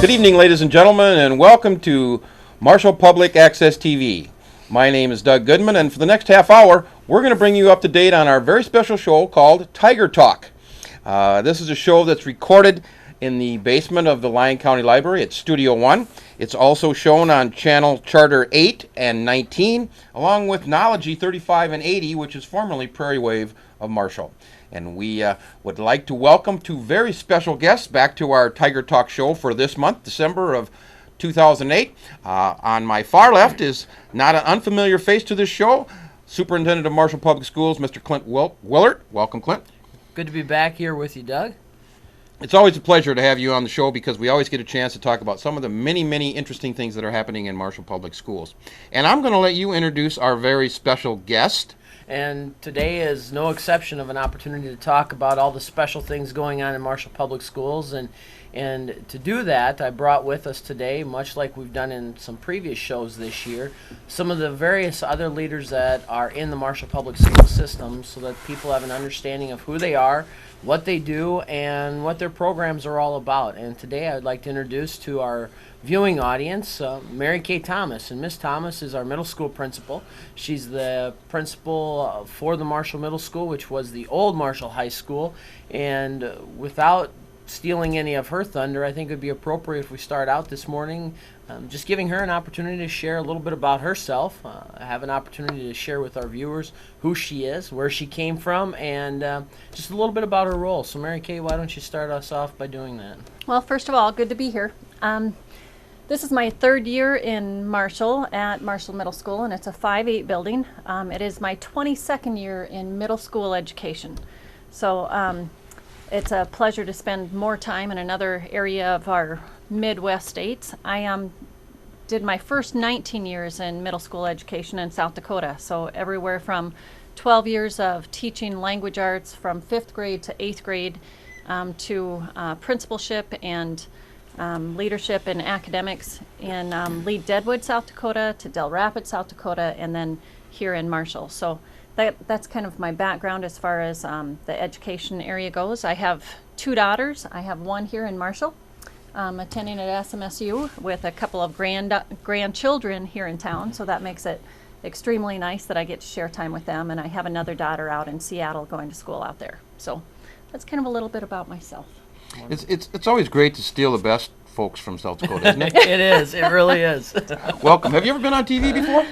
Good evening, ladies and gentlemen, and welcome to Marshall Public Access TV. My name is Doug Goodman, and for the next half hour, we're going to bring you up to date on our very special show called Tiger Talk. This is a show that's recorded in the basement of the Lyon County Library at Studio One. It's also shown on channel Charter 8 and 19, along with Knology 35 and 80, which is formerly Prairie Wave of Marshall. And we would like to welcome two very special guests back to our Tiger Talk show for this month, December of 2008. On my far left is not an unfamiliar face to this show, Superintendent of Marshall Public Schools, Mr. Clint Willert. Welcome, Clint. Good to be back here with you, Doug. It's always a pleasure to have you on the show because we always get a chance to talk about some of the many, many interesting things that are happening in Marshall Public Schools. And I'm going to let you introduce our very special guest. And today is no exception of an opportunity to talk about all the special things going on in Marshall Public Schools. And to do that, I brought with us today, much like we've done in some previous shows this year, some of the various other leaders that are in the Marshall Public School system so that people have an understanding of who they are, what they do, and what their programs are all about. And today I'd like to introduce to our viewing audience Mary Kay Thomas. And Miss Thomas is our middle school principal. She's the principal for the Marshall Middle School, which was the old Marshall High School. And without stealing any of her thunder, I think it would be appropriate if we start out this morning just giving her an opportunity to share a little bit about herself, have an opportunity to share with our viewers who she is, where she came from, and just a little bit about her role. So Mary Kay, why don't you start us off by doing that? Well, first of all, good to be here. This is my third year in Marshall at Marshall Middle School, and it's a 5-8 building. It is my 22nd year in middle school education. So it's a pleasure to spend more time in another area of our Midwest states. I did my first 19 years in middle school education in South Dakota, so everywhere from 12 years of teaching language arts from 5th grade to 8th grade to principalship and leadership in academics in Lead Deadwood, South Dakota, to Del Rapids, South Dakota, and then here in Marshall. So that's kind of my background as far as the education area goes. I have 2 daughters. I have one here in Marshall, attending at SMSU with a couple of grandchildren here in town, so that makes it extremely nice that I get to share time with them. And I have another daughter out in Seattle going to school out there. So that's kind of a little bit about myself. It's always great to steal the best folks from South Dakota, isn't it? It is. It really is. Welcome. Have you ever been on TV before?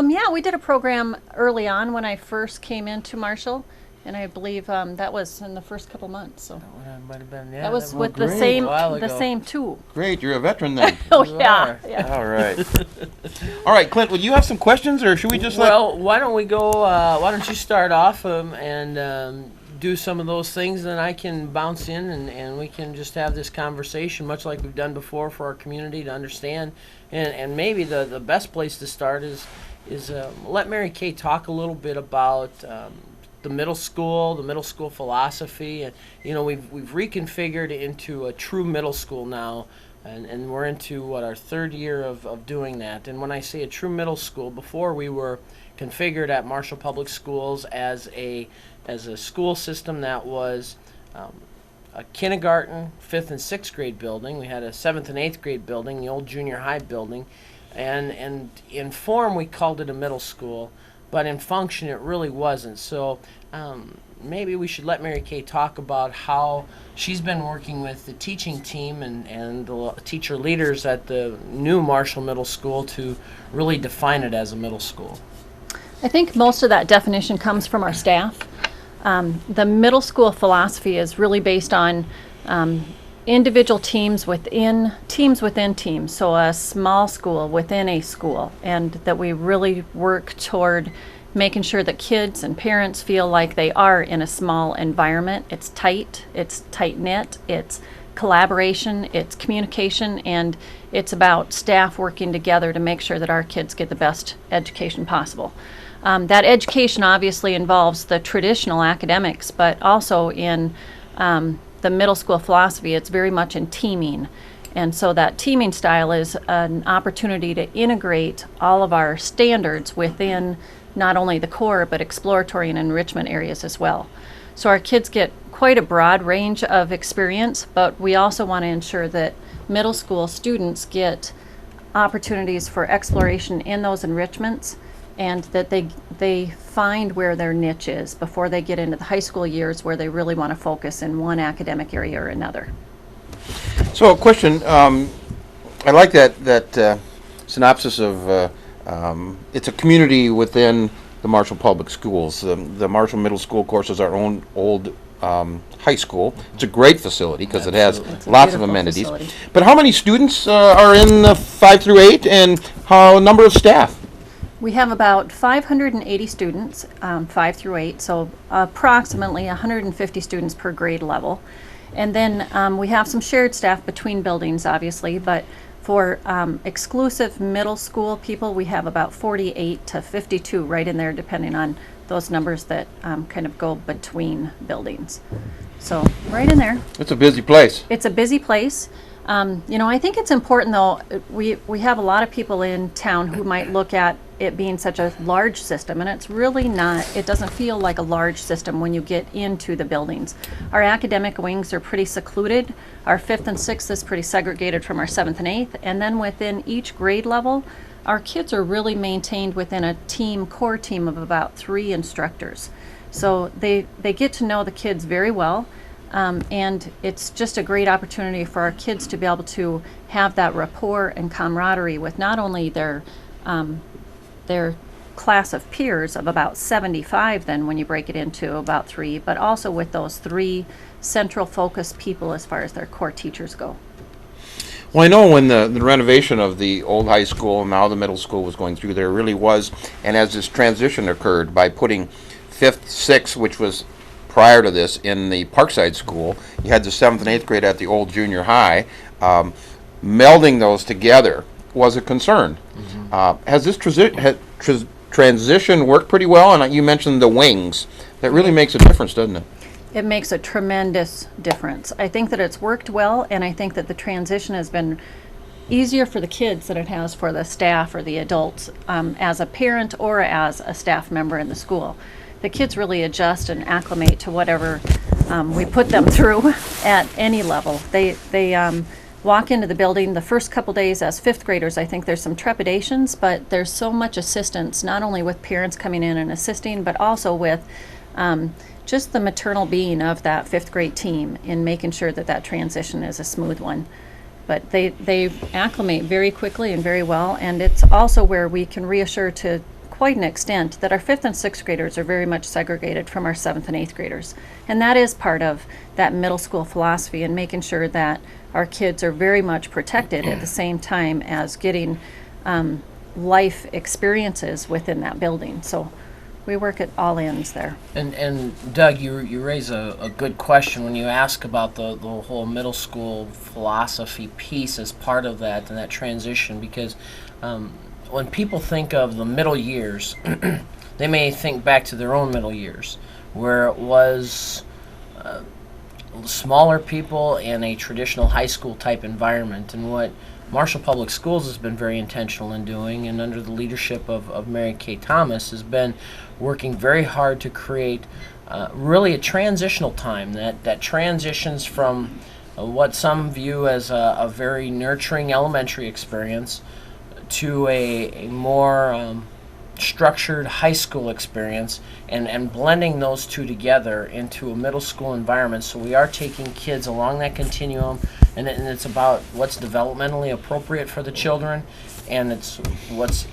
Yeah, we did a program early on when I first came into Marshall, and I believe that was in the first couple months. So Might have been, yeah, that was with great. the same two. Great, you're a veteran then. Oh You yeah, are. yeah. All right. All right, Clint, would you have some questions, or should we just Well, why don't we go? Why don't you start off and do some of those things, then I can bounce in and we can just have this conversation, much like we've done before, for our community to understand. And maybe the best place to start is let Mary Kay talk a little bit about the middle school philosophy. And we've reconfigured into a true middle school now, and we're into our 3rd year of doing that. And when I say a true middle school, before we were configured at Marshall Public Schools as a school system that was a kindergarten, 5th and 6th grade building. We had a 7th and 8th grade building, the old junior high building. And in form, we called it a middle school, but in function, it really wasn't. So maybe we should let Mary Kay talk about how she's been working with the teaching team and the teacher leaders at the new Marshall Middle School to really define it as a middle school. I think most of that definition comes from our staff. The middle school philosophy is really based on individual teams within teams, so a small school within a school, and that we really work toward making sure that kids and parents feel like they are in a small environment. It's tight-knit, it's collaboration, it's communication, and it's about staff working together to make sure that our kids get the best education possible. That education obviously involves the traditional academics, but also in the middle school philosophy, it's very much in teaming. And so that teaming style is an opportunity to integrate all of our standards within not only the core, but exploratory and enrichment areas as well. So our kids get quite a broad range of experience, but we also want to ensure that middle school students get opportunities for exploration in those enrichments, and that they find where their niche is before they get into the high school years where they really want to focus in one academic area or another. So a question, I like that synopsis of it's a community within the Marshall Public Schools. The Marshall Middle School, of course, is our own old high school. It's a great facility because it has It's a lots of beautiful amenities. facility. But how many students are in 5 through 8, and how number of staff? We have about 580 students, 5 through 8, so approximately 150 students per grade level. And then we have some shared staff between buildings, obviously, but for exclusive middle school people, we have about 48 to 52 right in there, depending on those numbers that kind of go between buildings. So right in there. It's a busy place. It's a busy place. I think it's important, though. We have a lot of people in town who might look at it being such a large system, and it's really not. It doesn't feel like a large system when you get into the buildings. Our academic wings are pretty secluded. Our 5th and 6th is pretty segregated from our 7th and 8th, and then within each grade level, our kids are really maintained within a core team of about 3 instructors. So they get to know the kids very well. And it's just a great opportunity for our kids to be able to have that rapport and camaraderie with not only their class of peers of about 75 then when you break it into about 3, but also with those 3 central focus people as far as their core teachers go. Well, I know when the renovation of the old high school and now the middle school was going through, there really was, and as this transition occurred by putting 5th, 6th, which was prior to this in the Parkside School, you had the 7th and 8th grade at the old junior high. Melding those together was a concern. Has this transition worked pretty well? And you mentioned the wings. That really makes a difference, doesn't it? It makes a tremendous difference. I think that it's worked well, and I think that the transition has been easier for the kids than it has for the staff or the adults as a parent or as a staff member in the school. The kids really adjust and acclimate to whatever we put them through at any level. They walk into the building the first couple days as 5th graders. I think there's some trepidations, but there's so much assistance, not only with parents coming in and assisting, but also with just the maternal being of that 5th grade team in making sure that that transition is a smooth one. But they acclimate very quickly and very well, and it's also where we can reassure to quite an extent that our 5th and 6th graders are very much segregated from our 7th and 8th graders. And that is part of that middle school philosophy and making sure that our kids are very much protected at the same time as getting life experiences within that building. So we work at all ends there. And Doug, you raise a good question when you ask about the whole middle school philosophy piece as part of that and that transition, because when people think of the middle years, they may think back to their own middle years, where it was smaller people in a traditional high school type environment. And what Marshall Public Schools has been very intentional in doing, and under the leadership of Mary Kay Thomas, has been working very hard to create really a transitional time that transitions from what some view as a very nurturing elementary experience to a more structured high school experience, and blending those two together into a middle school environment. So we are taking kids along that continuum, and it's about what's developmentally appropriate for the children, and it's what's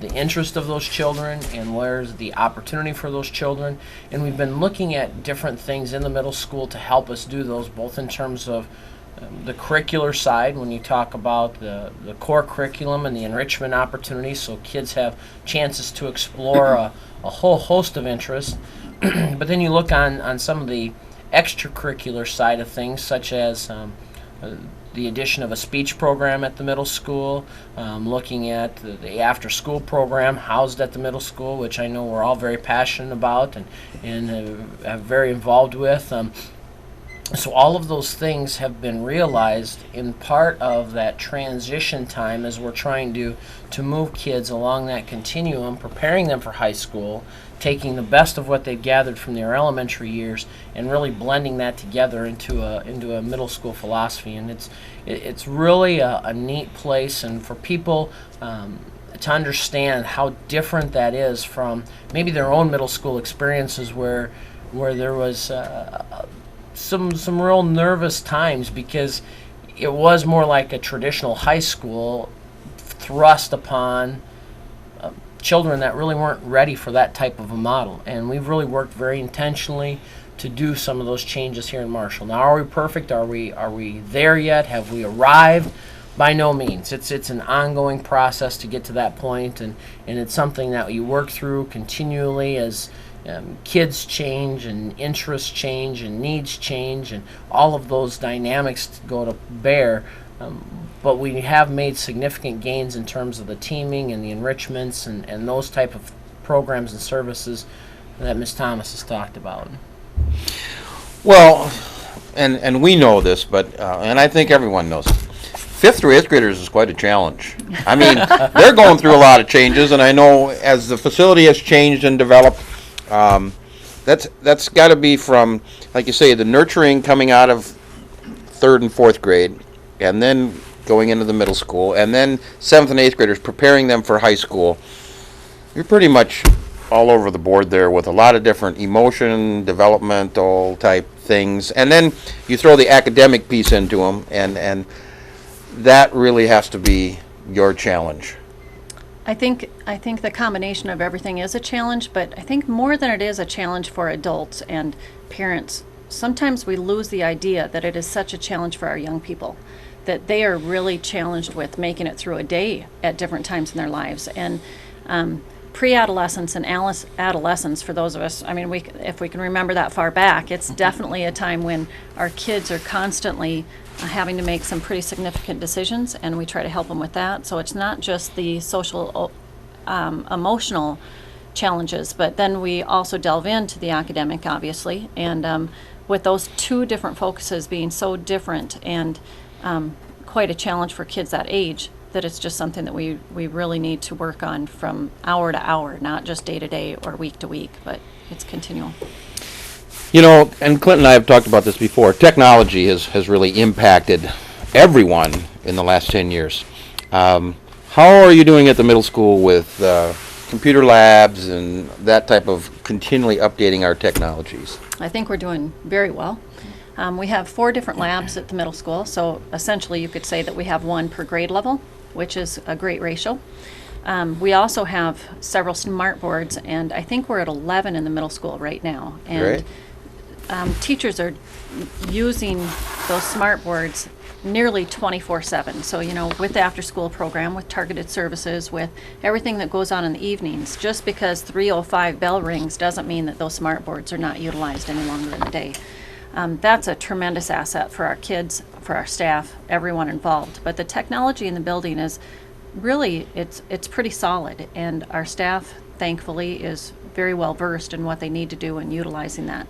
the interest of those children, and where's the opportunity for those children. And we've been looking at different things in the middle school to help us do those, both in terms of the curricular side, when you talk about the core curriculum and the enrichment opportunities, so kids have chances to explore a whole host of interests. But then you look on some of the extracurricular side of things, such as the addition of a speech program at the middle school, looking at the after-school program housed at the middle school, which I know we're all very passionate about and are very involved with. So all of those things have been realized in part of that transition time as we're trying to move kids along that continuum, preparing them for high school, taking the best of what they've gathered from their elementary years and really blending that together into a middle school philosophy. And it's really a neat place, and for people to understand how different that is from maybe their own middle school experiences where there was some real nervous times because it was more like a traditional high school thrust upon children that really weren't ready for that type of a model. And we've really worked very intentionally to do some of those changes here in Marshall. Now, are we perfect? Are we there yet? Have we arrived? By no means. It's an ongoing process to get to that point, and it's something that you work through continually as kids change and interests change and needs change and all of those dynamics go to bear. But we have made significant gains in terms of the teaming and the enrichments and those type of programs and services that Ms. Thomas has talked about. Well, and we know this, but and I think everyone knows it. 5th through 8th graders is quite a challenge. I mean, they're going through a lot of changes, and I know as the facility has changed and developed, that's got to be from, like you say, the nurturing coming out of 3rd and 4th grade, and then going into the middle school, and then 7th and 8th graders, preparing them for high school. You're pretty much all over the board there with a lot of different emotion, developmental type things, and then you throw the academic piece into them, and that really has to be your challenge. I think the combination of everything is a challenge, but I think more than it is a challenge for adults and parents, sometimes we lose the idea that it is such a challenge for our young people, that they are really challenged with making it through a day at different times in their lives. And pre-adolescence and adolescence, for those of us, I mean, if we can remember that far back, it's definitely a time when our kids are constantly having to make some pretty significant decisions, and we try to help them with that. So it's not just the social, emotional challenges, but then we also delve into the academic, obviously, and with those two different focuses being so different and quite a challenge for kids that age, that it's just something that we really need to work on from hour to hour, not just day to day or week to week, but it's continual. You know, and Clint and I have talked about this before, technology has really impacted everyone in the last 10 years. How are you doing at the middle school with computer labs and that type of continually updating our technologies? I think we're doing very well. We have 4 different labs at the middle school, so essentially you could say that we have 1 per grade level, which is a great ratio. We also have several smart boards, and I think we're at 11 in the middle school right now. And Great. Teachers are using those smart boards nearly 24/7. So, you know, with the after-school program, with targeted services, with everything that goes on in the evenings, just because 3:05 bell rings doesn't mean that those smart boards are not utilized any longer in the day. That's a tremendous asset for our kids, for our staff, everyone involved. But the technology in the building is really, it's pretty solid, and our staff, thankfully, is very well versed in what they need to do in utilizing that.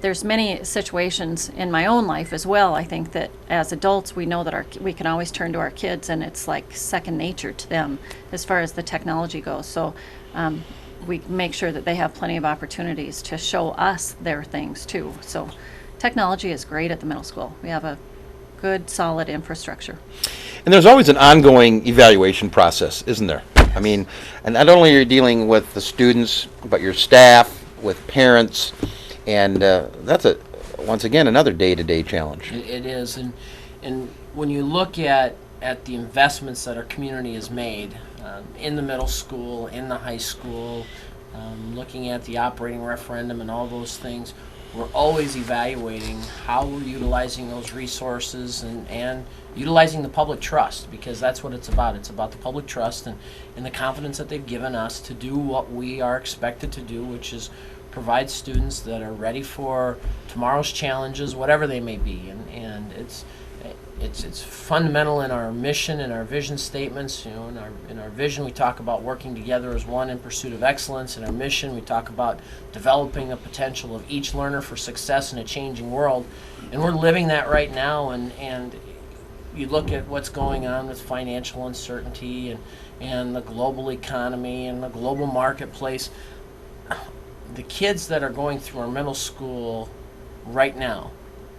There's many situations in my own life as well, I think, that as adults we know that we can always turn to our kids, and it's like second nature to them as far as the technology goes. So we make sure that they have plenty of opportunities to show us their things too. So technology is great at the middle school. We have a good, solid infrastructure. And there's always an ongoing evaluation process, isn't there? I mean, and not only are you dealing with the students, but your staff, with parents, and that's once again another day-to-day challenge. It is, and when you look at the investments that our community has made in the middle school, in the high school, looking at the operating referendum and all those things, we're always evaluating how we're utilizing those resources and utilizing the public trust, because that's what it's about. It's about the public trust and the confidence that they've given us to do what we are expected to do, which is provide students that are ready for tomorrow's challenges, whatever they may be. And it's fundamental in our mission and our vision statements. You know, in our vision, we talk about working together as one in pursuit of excellence. In our mission, we talk about developing the potential of each learner for success in a changing world, and we're living that right now. And you look at what's going on with financial uncertainty and the global economy and the global marketplace. The kids that are going through our middle school right now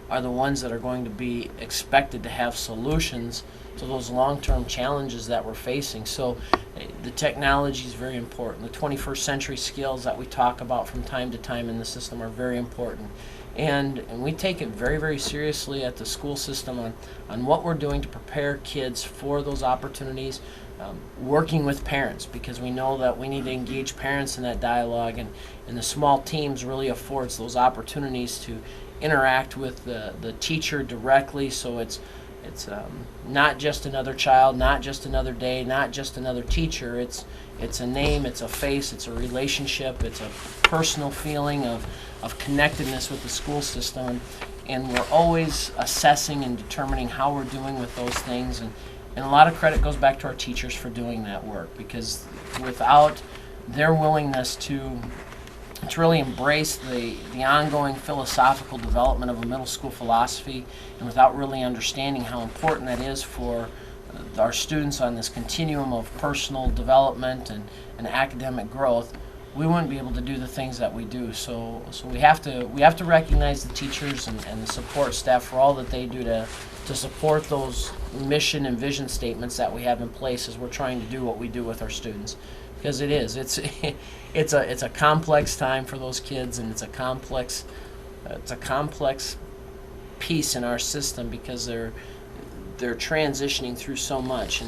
are the ones that are going to be expected to have solutions to those long-term challenges that we're facing. So the technology is very important. The 21st century skills that we talk about from time to time in the system are very important. And we take it very, very seriously at the school system on what we're doing to prepare kids for those opportunities, working with parents, because we know that we need to engage parents in that dialogue, and the small teams really affords those opportunities to interact with the teacher directly, so it's not just another child, not just another day, not just another teacher. It's a name, it's a face, it's a relationship, it's a personal feeling of connectedness with the school system, and we're always assessing and determining how we're doing with those things, and a lot of credit goes back to our teachers for doing that work, because without their willingness to really embrace the ongoing philosophical development of a middle school philosophy, and without really understanding how important that is for our students on this continuum of personal development and academic growth, we wouldn't be able to do the things that we do. So we have to recognize the teachers and the support staff for all that they do to support those mission and vision statements that we have in place as we're trying to do what we do with our students. Because it's a complex time for those kids, and it's a complex piece in our system, because they're transitioning through so much.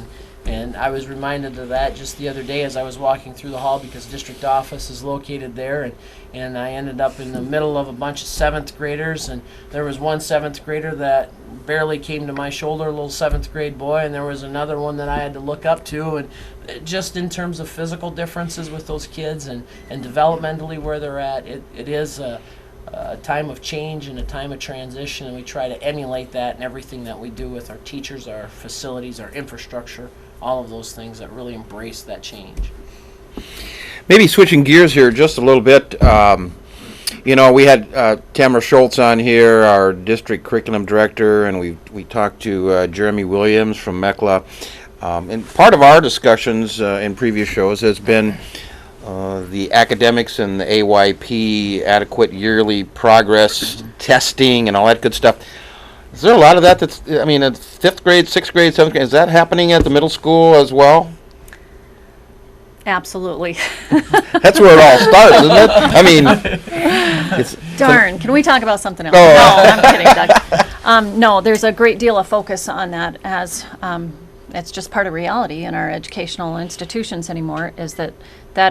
And I was reminded of that just the other day as I was walking through the hall, because district office is located there, and I ended up in the middle of a bunch of 7th graders, and there was one 7th grader that barely came to my shoulder, a little 7th grade boy, and there was another one that I had to look up to, and just in terms of physical differences with those kids and developmentally where they're at, it is a time of change and a time of transition, and we try to emulate that in everything that we do with our teachers, our facilities, our infrastructure, all of those things that really embrace that change. Maybe switching gears here just a little bit. We had Tamara Schultz on here, our district curriculum director, and we talked to Jeremy Williams from MECLA. And part of our discussions in previous shows has been the academics and the AYP, adequate yearly progress testing and all that good stuff. Is there a lot of that at 5th grade, 6th grade, 7th grade, is that happening at the middle school as well? Absolutely. That's where it all starts, isn't it? Darn, can we talk about something else? Oh. No, I'm kidding, Doug. No, there's a great deal of focus on that, as it's just part of reality in our educational institutions anymore, is that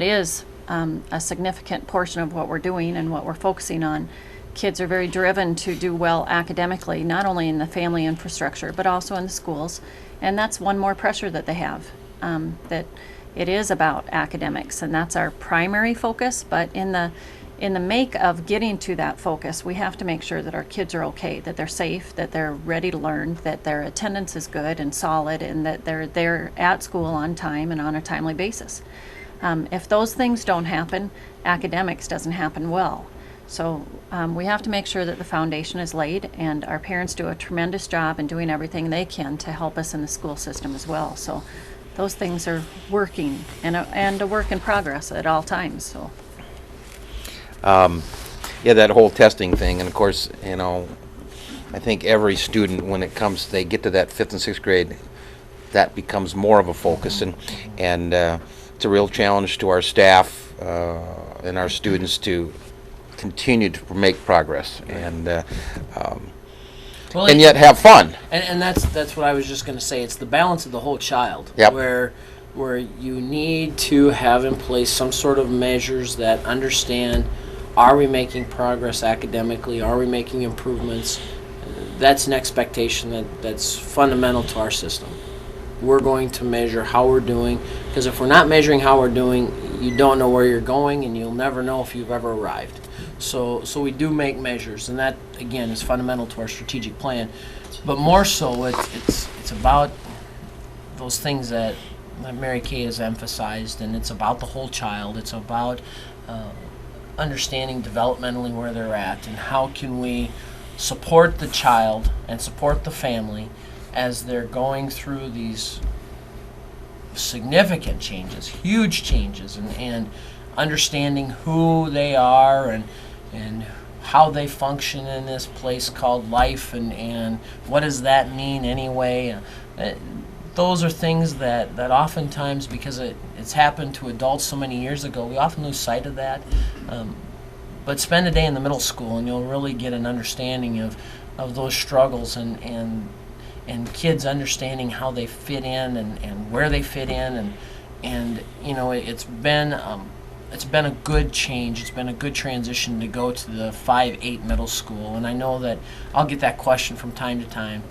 is a significant portion of what we're doing and what we're focusing on. Kids are very driven to do well academically, not only in the family infrastructure, but also in the schools. And that's one more pressure that they have, that it is about academics, and that's our primary focus. But in the make of getting to that focus, we have to make sure that our kids are okay, that they're safe, that they're ready to learn, that their attendance is good and solid, and that they're at school on time and on a timely basis. If those things don't happen, academics doesn't happen well. So we have to make sure that the foundation is laid, and our parents do a tremendous job in doing everything they can to help us in the school system as well. So those things are working and a work in progress at all times. So. That whole testing thing, and of course, I think every student, when they get to that 5th and 6th grade, that becomes more of a focus, and it's a real challenge to our staff and our students to continue to make progress and yet have fun. And that's what I was just going to say. It's the balance of the whole child. Yep. Where you need to have in place some sort of measures that understand, are we making progress academically? Are we making improvements? That's an expectation that's fundamental to our system. We're going to measure how we're doing, because if we're not measuring how we're doing, you don't know where you're going, and you'll never know if you've ever arrived. So we do make measures, and that, again, is fundamental to our strategic plan. But more so, it's about those things that Mary Kay has emphasized, and it's about the whole child. It's about understanding developmentally where they're at, and how can we support the child and support the family as they're going through these significant changes, huge changes, and understanding who they are and how they function in this place called life, and what does that mean anyway. Those are things that oftentimes, because it's happened to adults so many years ago, we often lose sight of that. But spend a day in the middle school and you'll really get an understanding of those struggles, and kids understanding how they fit in and where they fit in, and you know, it's been a good change. It's been a good transition to go to the 5-8 middle school, and I know that I'll get that question from time to time.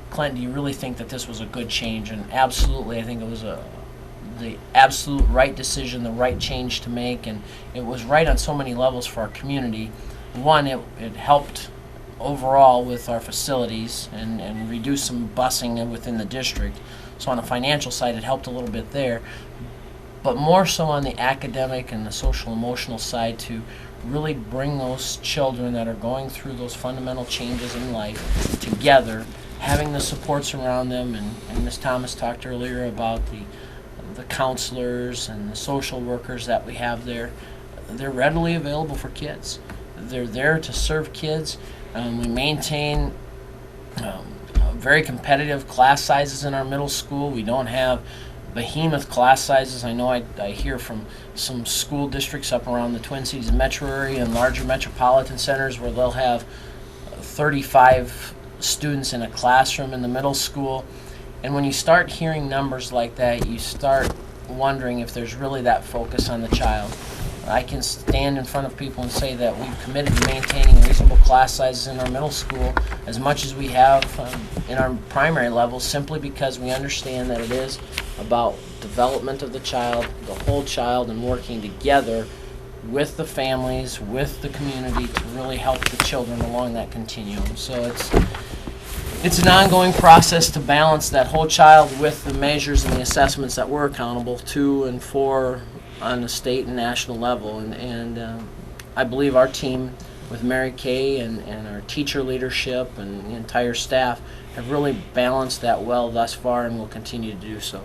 Clint, do you really think that this was a good change? And absolutely, I think it was the absolute right decision, the right change to make, and it was right on so many levels for our community. One, it helped overall with our facilities and reduce some busing within the district. So on the financial side, it helped a little bit there. But more so on the academic and the social emotional side, to really bring those children that are going through those fundamental changes in life together, having the supports around them. And Ms. Thomas talked earlier about the counselors and the social workers that we have there. They're readily available for kids. They're there to serve kids. We maintain very competitive class sizes in our middle school. We don't have behemoth class sizes. I know I hear from some school districts up around the Twin Cities metro area and larger metropolitan centers where they'll have 35 students in a classroom in the middle school. And when you start hearing numbers like that, you start wondering if there's really that focus on the child. I can stand in front of people and say that we've committed to maintaining reasonable class sizes in our middle school as much as we have in our primary levels, simply because we understand that it is about development of the child, the whole child, and working together with the families, with the community, to really help the children along that continuum. So it's an ongoing process to balance that whole child with the measures and the assessments that we're accountable to and for on the state and national level. And I believe our team with Mary Kay and our teacher leadership and the entire staff have really balanced that well thus far, and will continue to do so.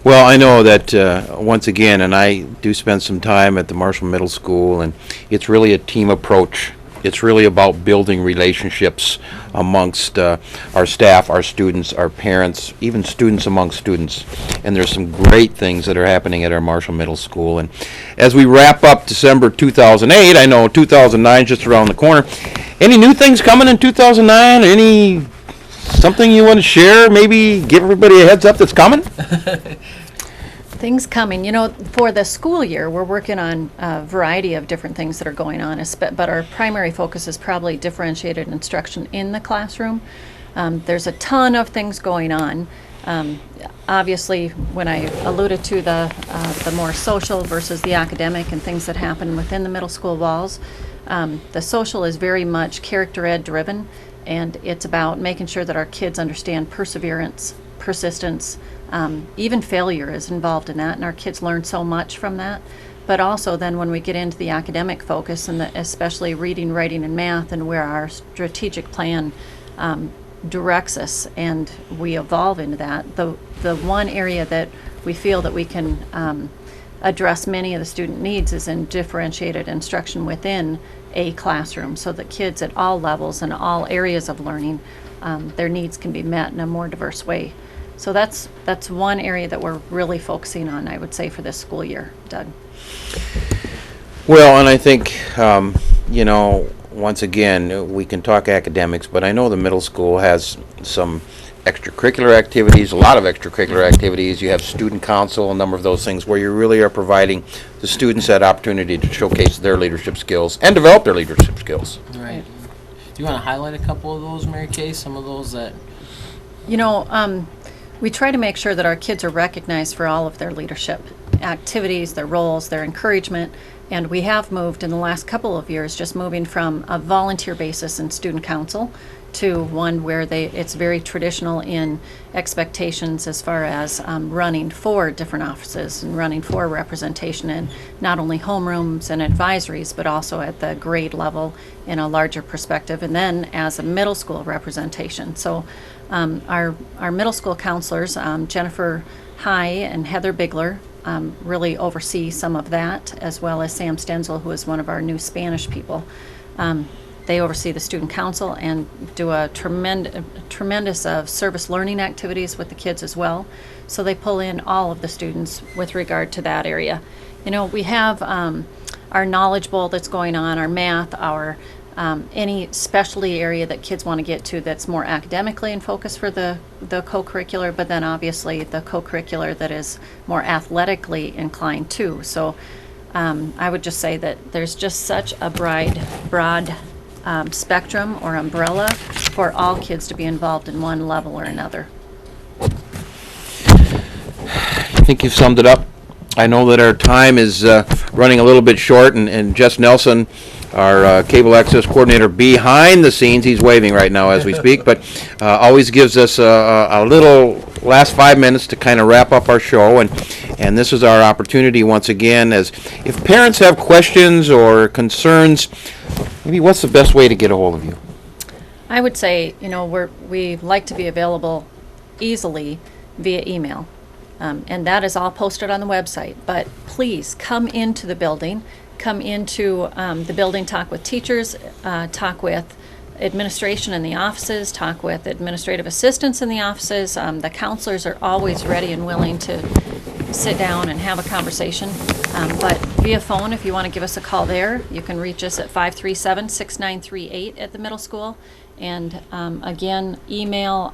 Well, I know that once again, and I do spend some time at the Marshall Middle School, and it's really a team approach. It's really about building relationships amongst our staff, our students, our parents, even students among students. And there's some great things that are happening at our Marshall Middle School. And as we wrap up December 2008, I know 2009 is just around the corner. Any new things coming in 2009? Any something you want to share? Maybe give everybody a heads up that's coming? Things coming. You know, for the school year, we're working on a variety of different things that are going on, but our primary focus is probably differentiated instruction in the classroom. There's a ton of things going on. Obviously, when I alluded to the more social versus the academic and things that happen within the middle school walls, the social is very much character ed driven, and it's about making sure that our kids understand perseverance, persistence. Even failure is involved in that, and our kids learn so much from that. But also then when we get into the academic focus, and especially reading, writing, and math, and where our strategic plan directs us and we evolve into that, the one area that we feel that we can address many of the student needs is in differentiated instruction within a classroom, so that kids at all levels and all areas of learning, their needs can be met in a more diverse way. So that's one area that we're really focusing on, I would say, for this school year, Doug. Well, and I think, you know, once again, we can talk academics, but I know the middle school has some extracurricular activities, a lot of extracurricular activities. You have student council, a number of those things where you really are providing the students that opportunity to showcase their leadership skills and develop their leadership skills. Right. Do you want to highlight a couple of those, Mary Kay? Some of those that... You know, we try to make sure that our kids are recognized for all of their leadership. activities, their roles, their encouragement. And we have moved in the last couple of years, just moving from a volunteer basis in student council to one where it's very traditional in expectations as far as running for different offices and running for representation in not only homerooms and advisories, but also at the grade level in a larger perspective, and then as a middle school representation. So our middle school counselors, Jennifer High and Heather Bigler, really oversee some of that, as well as Sam Stenzel, who is one of our new Spanish people. They oversee the student council and do a tremendous of service learning activities with the kids as well. So they pull in all of the students with regard to that area. You know, we have our Knowledge Bowl that's going on, our math, our any specialty area that kids want to get to that's more academically in focus for the co-curricular, but then obviously the co-curricular that is more athletically inclined too. So I would just say that there's just such a broad spectrum or umbrella for all kids to be involved in one level or another. I think you've summed it up. I know that our time is running a little bit short, and Jess Nelson, our cable access coordinator behind the scenes, he's waving right now as we speak, but always gives us a little last 5 minutes to kind of wrap up our show, and this is our opportunity once again, as if parents have questions or concerns, maybe what's the best way to get a hold of you? I would say, you know, we like to be available easily via email. And that is all posted on the website. But please come into the building, talk with teachers, talk with administration in the offices, talk with administrative assistants in the offices. The counselors are always ready and willing to sit down and have a conversation. But via phone, if you want to give us a call there, you can reach us at 537-6938 at the middle school. And again, email,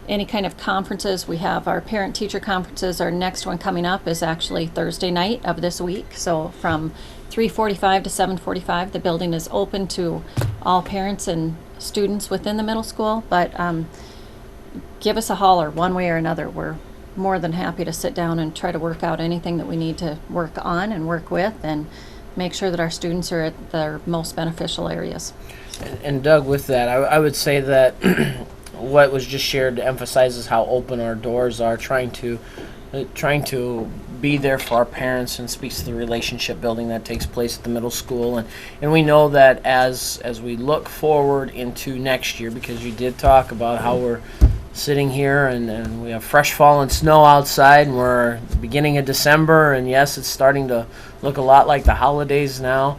any kind of conferences. We have our parent-teacher conferences. Our next one coming up is actually Thursday night of this week. So from 3:45 to 7:45, the building is open to all parents and students within the middle school. But give us a holler one way or another. We're more than happy to sit down and try to work out anything that we need to work on and work with, and make sure that our students are at their most beneficial areas. And Doug, with that, I would say that what was just shared emphasizes how open our doors are, trying to be there for our parents, and speaks to the relationship building that takes place at the middle school. And we know that as we look forward into next year, because you did talk about how we're sitting here and we have fresh fallen snow outside, and we're at the beginning of December, and yes, it's starting to look a lot like the holidays now.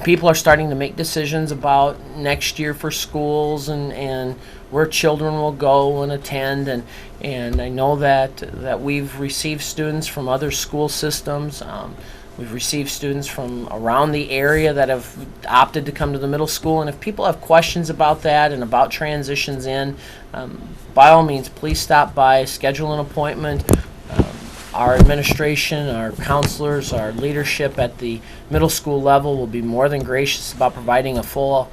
People are starting to make decisions about next year for schools and where children will go and attend, and I know that we've received students from other school systems. We've received students from around the area that have opted to come to the middle school, and if people have questions about that and about transitions in, by all means, please stop by, schedule an appointment. Our administration, our counselors, our leadership at the middle school level will be more than gracious about providing a full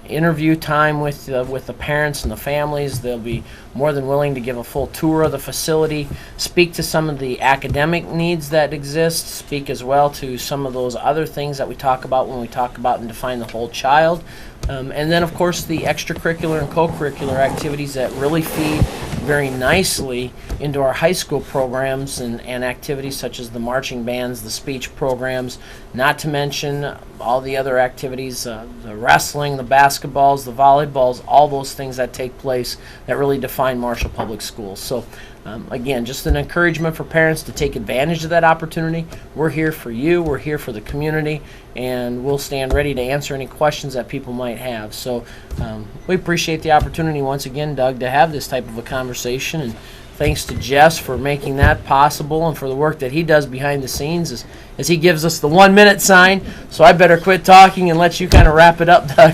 interview time with the parents and the families. They'll be more than willing to give a full tour of the facility, speak to some of the academic needs that exist, speak as well to some of those other things that we talk about when we talk about and define the whole child. And then, of course, the extracurricular and co-curricular activities that really feed very nicely into our high school programs and activities such as the marching bands, the speech programs, not to mention all the other activities, the wrestling, the basketballs, the volleyballs, all those things that take place that really define Marshall Public Schools. So again, just an encouragement for parents to take advantage of that opportunity. We're here for you, we're here for the community, and we'll stand ready to answer any questions that people might have. So we appreciate the opportunity once again, Doug, to have this type of a conversation, and thanks to Jess for making that possible and for the work that he does behind the scenes as he gives us the 1 minute sign. So I better quit talking and let you kind of wrap it up, Doug.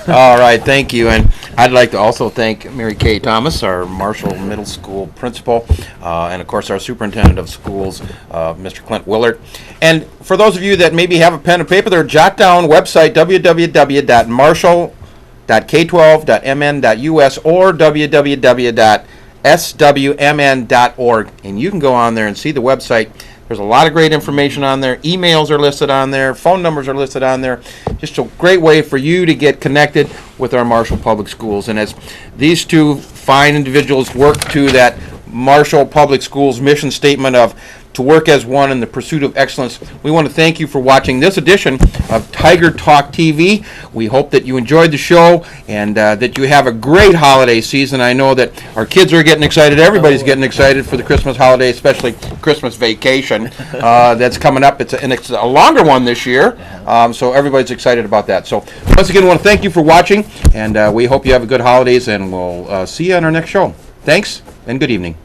All right, thank you. And I'd like to also thank Mary Kay Thomas, our Marshall Middle School principal, and of course our superintendent of schools, Mr. Clint Willert. And for those of you that maybe have a pen and paper there, jot down website www.marshall.k12.mn.us or www.ssctv.org. swmn.org, and you can go on there and see the website. There's a lot of great information on there. Emails are listed on there. Phone numbers are listed on there. Just a great way for you to get connected with our Marshall Public Schools. And as these two fine individuals work to that Marshall Public Schools mission statement of to work as one in the pursuit of excellence, we want to thank you for watching this edition of Tiger Talk TV. We hope that you enjoyed the show and that you have a great holiday season. I know that our kids are getting excited. Everybody's getting excited for the Christmas holiday, especially Christmas vacation that's coming up. It's a longer one this year, so everybody's excited about that. So once again, I want to thank you for watching, and we hope you have a good holidays, and we'll see you on our next show. Thanks, and good evening.